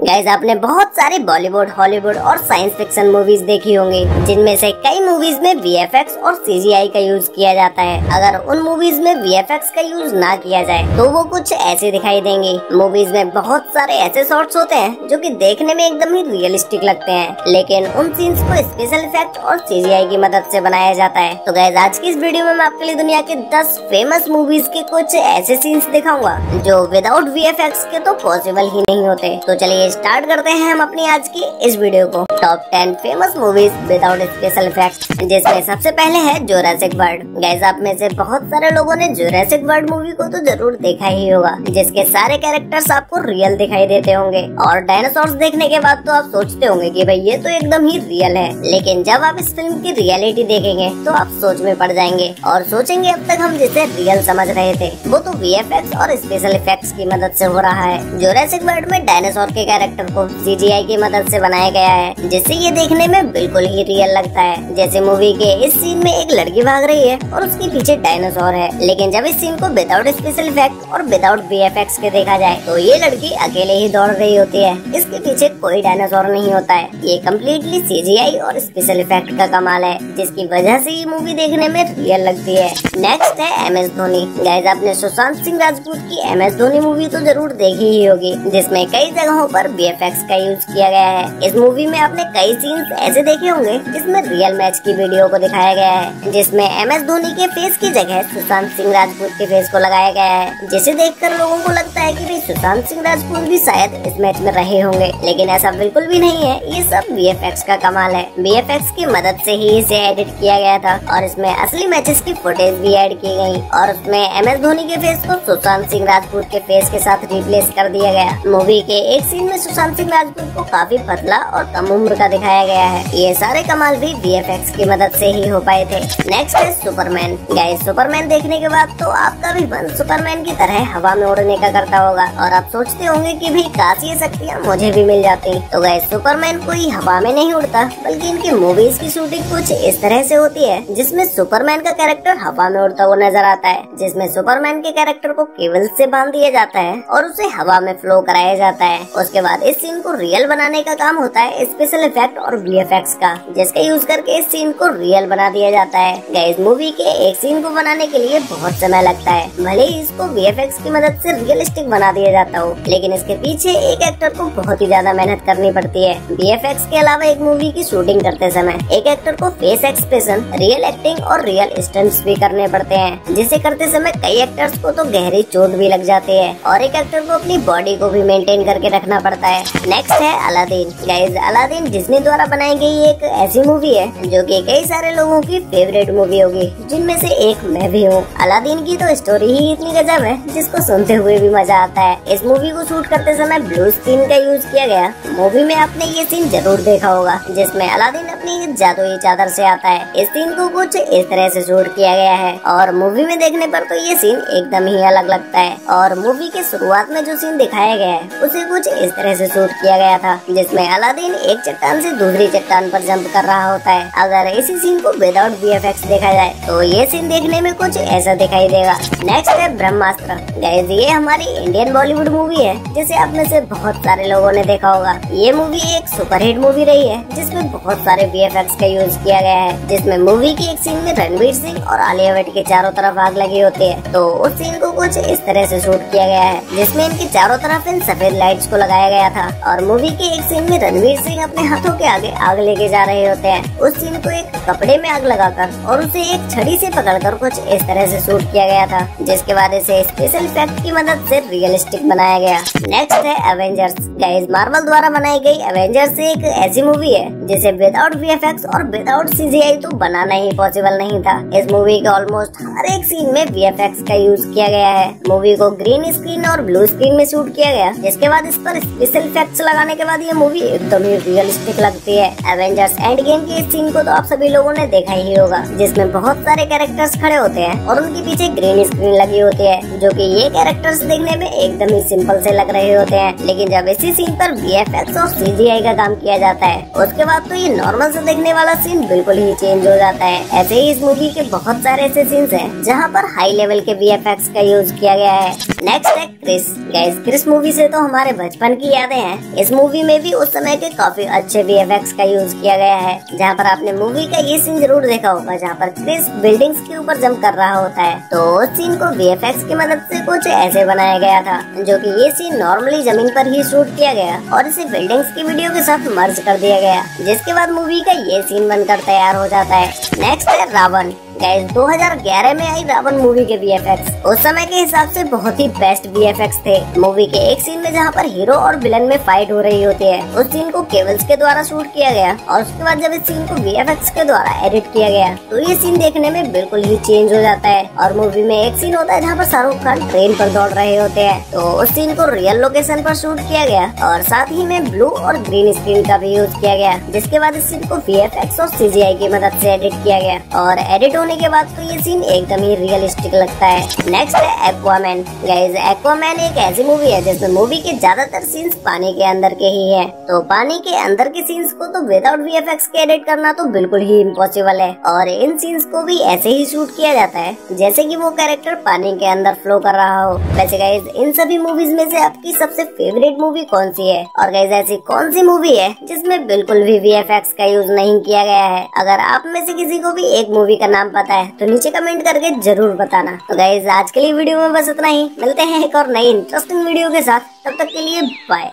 Guys आपने बहुत सारी बॉलीवुड, हॉलीवुड और साइंस फिक्शन मूवीज देखी होंगी, जिनमें से कई मूवीज में वीएफएक्स और सीजीआई का यूज किया जाता है। अगर उन मूवीज में वीएफएक्स का यूज ना किया जाए तो वो कुछ ऐसे दिखाई देंगी। मूवीज में बहुत सारे ऐसे शॉट्स होते हैं जो कि देखने में एकदम ही रियलिस्टिक लगते हैं, लेकिन उन सीन्स को स्पेशल इफेक्ट और सीजीआई की मदद से बनाया जाता है। तो गाइस आज की इस वीडियो में मैं आपके लिए दुनिया के 10 फेमस मूवीज के कुछ ऐसे सीन्स दिखाऊंगा जो विदाउट वीएफएक्स के तो पॉसिबल ही नहीं होते। तो चलिए स्टार्ट करते हैं हम अपनी आज की इस वीडियो को। Top 10 famous movies without special effect, जिसमें सबसे पहले है जोरासिक वर्ल्ड। गाइस आप में से बहुत सारे लोगों ने जोरासिक वर्ल्ड मूवी को तो जरूर देखा ही होगा, जिसके सारे कैरेक्टर्स आपको रियल दिखाई देते होंगे और डायनासोर्स देखने के बाद तो आप सोचते होंगे कि भाई ये तो एकदम ही रियल है। लेकिन जब आप इस फिल्म की रियलिटी देखेंगे तो आप सोच में पड़ जाएंगे और सोचेंगे अब तक हम जिसे रियल समझ रहे थे वो तो वीएफएक्स और स्पेशल इफेक्ट्स की मदद से हो रहा है। जोरासिक वर्ल्ड में डायनासोर के कैरेक्टर को सीजीआई की मदद से बनाया गया है, जिससे ये देखने में बिल्कुल ही रियल लगता है। जैसे मूवी के इस सीन में एक लड़की भाग रही है और उसके पीछे डायनासोर है, लेकिन जब इस सीन को विदाउट स्पेशल इफेक्ट और विदाउट वीएफएक्स के देखा जाए तो ये लड़की अकेले ही दौड़ रही होती है, इसके पीछे कोई डायनासोर नहीं होता है। ये कम्प्लीटली सीजीआई और स्पेशल इफेक्ट का कमाल है, जिसकी वजह से ये मूवी देखने में रियल लगती है। नेक्स्ट है एमएस धोनी। गाइस आपने सुशांत सिंह राजपूत की एमएस धोनी मूवी तो जरूर देखी ही होगी, जिसमें कई जगहों पर वीएफएक्स का यूज किया गया है। इस मूवी में आपने कई सीन्स ऐसे देखे होंगे जिसमें रियल मैच की वीडियो को दिखाया गया है, जिसमें एमएस धोनी के फेस की जगह सुशांत सिंह राजपूत के फेस को लगाया गया है, जिसे देखकर लोगों को लगता है कि भाई सुशांत सिंह राजपूत भी शायद इस मैच में रहे होंगे, लेकिन ऐसा बिल्कुल भी नहीं है। ये सब वीएफएक्स का कमाल है। वीएफएक्स की मदद से ही इसे एडिट किया गया था और इसमें असली मैचेस की फुटेज भी ऐड की गई और उसमें एमएस धोनी के फेस को सुशांत सिंह राजपूत के फेस के साथ रिप्लेस कर दिया गया। मूवी के एक सीन में सुशांत सिंह राजपूत को काफी पतला और कम उम्र का दिखाया गया है। ये सारे कमाल भी वीएफएक्स की मदद से ही हो पाए थे। नेक्स्ट है सुपरमैन। गाइस सुपरमैन देखने के बाद तो आपका भी मन सुपरमैन की तरह हवा में उड़ने का करता होगा और आप सोचते होंगे कि भाई काश ये शक्तियाँ मुझे भी मिल जाती। तो गाइस सुपरमैन कोई हवा में नहीं उड़ता, बल्कि इनकी मूवीज की शूटिंग कुछ इस तरह से होती है जिसमें सुपरमैन का कैरेक्टर हवा में उड़ता हुआ नजर आता है, जिसमें सुपरमैन के कैरेक्टर को केबल से बांध दिया जाता है और उसे हवा में फ्लो कराया जाता है। उसके बाद इस सीन को रियल बनाने का काम होता है स्पेशल इफेक्ट और वीएफएक्स का, जिसका यूज करके इस सीन को रियल बना दिया जाता है। गाइस मूवी के एक सीन को बनाने के लिए बहुत समय लगता है, भले ही इसको वीएफएक्स की मदद से रियलिस्टिक बना दिया जाता हो, लेकिन इसके पीछे एक एक्टर को बहुत ही ज्यादा मेहनत करनी पड़ती है। वीएफएक्स के अलावा एक मूवी की शूटिंग करते समय एक एक्टर को फेस एक्सप्रेशन, रियल एक्टिंग और रियल स्टंट्स भी करने पड़ते हैं, जिसे करते समय कई एक्टर्स को तो गहरी चोट भी लग जाती है और एक एक्टर को अपनी बॉडी को भी मेंटेन करके रखना पड़ता है। नेक्स्ट है अलादीन। गाइस अलादीन डिज्नी द्वारा बनाई गई एक ऐसी मूवी है जो कि कई सारे लोगों की फेवरेट मूवी होगी, जिनमें से एक मैं भी हूँ। अलादीन की तो स्टोरी ही इतनी गजब है जिसको सुनते हुए भी मजा आता है। इस मूवी को शूट करते समय ब्लू स्क्रीन का यूज किया गया। मूवी में आपने ये सीन जरूर देखा होगा जिसमें अलादीन अपनी जादुई चादर से आता है। इस सीन को कुछ इस तरह से शूट किया गया है और मूवी में देखने पर तो ये सीन एकदम ही अलग लगता है। और मूवी के शुरुआत में जो सीन दिखाया गया है उसे कुछ इस तरह से शूट किया गया था, जिसमें अलादीन एक चट्टान से दूसरी चट्टान पर जंप कर रहा होता है। अगर इसी सीन को विदाउट वीएफएक्स देखा जाए तो ये सीन देखने में कुछ ऐसा दिखाई देगा। नेक्स्ट है ब्रह्मास्त्र। गाइस ये हमारी इंडियन बॉलीवुड मूवी है, जिसे आप में से बहुत सारे लोगों ने देखा होगा। ये मूवी एक सुपरहिट मूवी रही है जिसमें बहुत सारे वीएफएक्स का यूज किया गया है, जिसमें मूवी के एक सीन में रणवीर सिंह और आलिया भट्ट के चारों तरफ आग लगी होती है। तो उस सीन को कुछ इस तरह से शूट किया गया है जिसमें इनके चारों तरफ इन सफेद लाइट्स को लगाया गया था और मूवी के एक सीन में रणवीर सिंह अपने हाथों के आगे आग लेके जा रहे होते हैं। उस सीन को एक कपड़े में आग लगाकर और उसे एक छड़ी से पकड़कर कुछ इस तरह से शूट किया गया था, जिसके बाद इसे स्पेशल इफेक्ट की मदद से रियलिस्टिक बनाया गया। नेक्स्ट है एवेंजर्स। गाइस मार्वल द्वारा बनाई गई एवेंजर्स एक ऐसी मूवी है जिसे विदाउट वीएफएक्स और विदाउट सीजीआई तो बनाना ही पॉसिबल नहीं था। इस मूवी के ऑलमोस्ट हर एक सीन में वीएफएक्स का यूज किया गया है। मूवी को ग्रीन स्क्रीन और ब्लू स्क्रीन में शूट किया गया, जिसके बाद इस पर स्पेशल इफेक्ट्स लगाने के बाद ये मूवी एकदम ही रियलिस्टिक लगती है। एवेंजर्स एंड गेम के इस सीन को तो आप सभी लोगों ने देखा ही होगा, जिसमें बहुत सारे कैरेक्टर्स खड़े होते हैं और उनके पीछे ग्रीन स्क्रीन लगी होती है, जो कि ये कैरेक्टर्स देखने में एकदम ही सिंपल से लग रहे होते हैं, लेकिन जब इसी सीन पर वीएफएक्स और सीजीआई का काम किया जाता है उसके बाद तो ये नॉर्मल से देखने वाला सीन बिल्कुल ही चेंज हो जाता है। ऐसे ही इस मूवी के बहुत सारे ऐसे सीन्स हैं जहाँ पर हाई लेवल के वीएफएक्स का यूज किया गया है। नेक्स्ट है क्रिस। गाइस क्रिस मूवी से तो हमारे बचपन की यादें हैं। इस मूवी में भी उस समय के काफी अच्छे VFX का यूज किया गया है, जहाँ पर आपने मूवी का ये सीन जरूर देखा होगा जहाँ पर क्रिस बिल्डिंग्स के ऊपर जंप कर रहा होता है। तो उस सीन को VFX की मदद से कुछ ऐसे बनाया गया था, जो कि ये सीन नॉर्मली जमीन पर ही शूट किया गया और इसे बिल्डिंग्स की वीडियो के साथ मर्ज कर दिया गया, जिसके बाद मूवी का ये सीन बनकर तैयार हो जाता है। नेक्स्ट है रावण। गाइस 2011 में आई रावण मूवी के VFX उस समय के हिसाब से बहुत ही बेस्ट VFX थे। मूवी के एक सीन में जहाँ पर हीरो और विलन में फाइट हो रही होती है, उस सीन को केबल्स के द्वारा शूट किया गया और उसके बाद जब इस सीन को VFX के द्वारा एडिट किया गया तो ये सीन देखने में बिल्कुल ही चेंज हो जाता है। और मूवी में एक सीन होता है जहाँ पर शाहरुख खान ट्रेन पर दौड़ रहे होते हैं, तो उस सीन को रियल लोकेशन पर शूट किया गया और साथ ही में ब्लू और ग्रीन स्क्रीन का भी यूज किया गया, जिसके बाद इस सीन को VFX और CGI की मदद से एडिट किया गया और एडिट होने के बाद तो ये सीन एकदम ही रियलिस्टिक लगता है। नेक्स्ट है एक्वामैन। गाइस एक्वामैन एक ऐसी मूवी है जिसमें मूवी के ज्यादातर सीन्स पानी के अंदर के ही है। तो पानी के अंदर के सीन्स को तो विदाउट VFX के एडिट करना तो बिल्कुल ही इम्पॉसिबल है और इन सीन्स को भी ऐसे ही शूट किया जाता है जैसे कि वो कैरेक्टर पानी के अंदर फ्लो कर रहा हो। वैसे गाइस इन सभी मूवीज में से आपकी सबसे फेवरेट मूवी कौन सी है, और गाइस ऐसी कौन सी मूवी है जिसमें बिल्कुल भी VFX का यूज नहीं किया गया है? अगर आप में से किसी को भी एक मूवी का नाम पता है तो नीचे कमेंट करके जरूर बताना। तो गाइस आज के लिए वीडियो में बस इतना ही, मिलते हैं एक और नई इंटरेस्टिंग वीडियो के साथ, तब तक के लिए बाय।